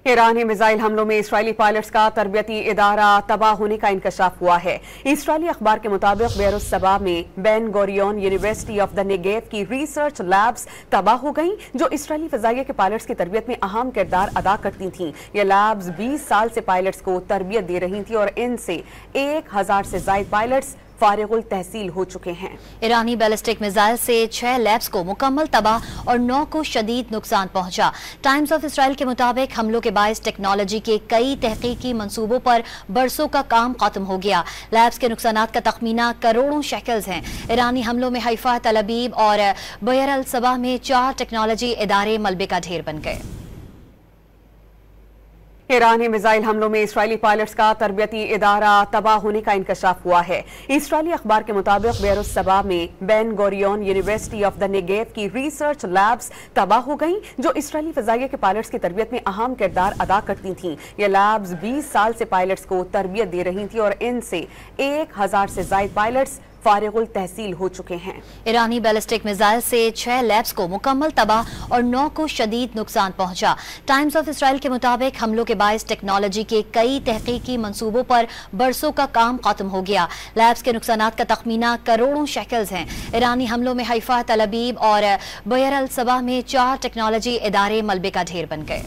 ईरानी missile हमलों में Israeli pilots का तरबियती इदारा तबाह होने का इंकशाफ हुआ है। इसराइली अखबार के मुताबिक बेरूत सबा में Ben Gurion University of the Negev की रिसर्च लैब्स तबाह हो गईं, जो इसराइली फजाइया के पायलट्स की तरबियत में अहम किरदार अदा करती थीं। ये लैब्स 20 साल से पायलट्स को तरबियत दे रही थी और इनसे 1000 से ज्यादा पायलट्स फारिगुल तहसील हो चुके हैं। ईरानी बैलिस्टिक मिसाइल से 6 लैब्स को मुकम्मल तबाह और 9 को शदीद नुकसान पहुंचा। टाइम्स ऑफ इसराइल के मुताबिक हमलों के बायस टेक्नोलॉजी के कई तहकीकी मंसूबों पर बरसों का काम खत्म हो गया। लैब्स के नुकसानात का तखमीना करोड़ों शेकल्स हैं। ईरानी हमलों में हैफा, तल अबीब और बेर अल सबा में 4 टेक्नोलॉजी इदारे मलबे का ढेर बन गए। ईरानी मिसाइल हमलों में इसराइली पायलट्स का तरबियती इदारा तबाह होने का इंकशाफ हुआ है। इसराइली अखबार के मुताबिक बेरूत सबा में Ben Gurion University of the Negev की रिसर्च लैब्स तबाह हो गईं, जो इसराइली फजाइया के पायलट्स की तरबियत में अहम किरदार अदा करती थीं। ये लैब्स 20 साल से पायलट्स को तरबियत दे रही थी और इनसे 1000 से ज्यादा पायलट्स फारिगुल तहसील हो चुके हैं। ईरानी बैलिस्टिक मिसाइल से 6 लैब्स को मुकम्मल तबाह और 9 को शदीद नुकसान पहुंचा। टाइम्स ऑफ इसराइल के मुताबिक हमलों के बायस टेक्नोलॉजी के कई तहकीकी मंसूबों पर बरसों का काम खत्म हो गया। लैब्स के नुकसानात का तखमीना करोड़ों शेकल्स हैं। ईरानी हमलों में हैफा, तल अबीब और बेर अल सबा में 4 टेक्नोलॉजी इदारे मलबे का ढेर बन गए।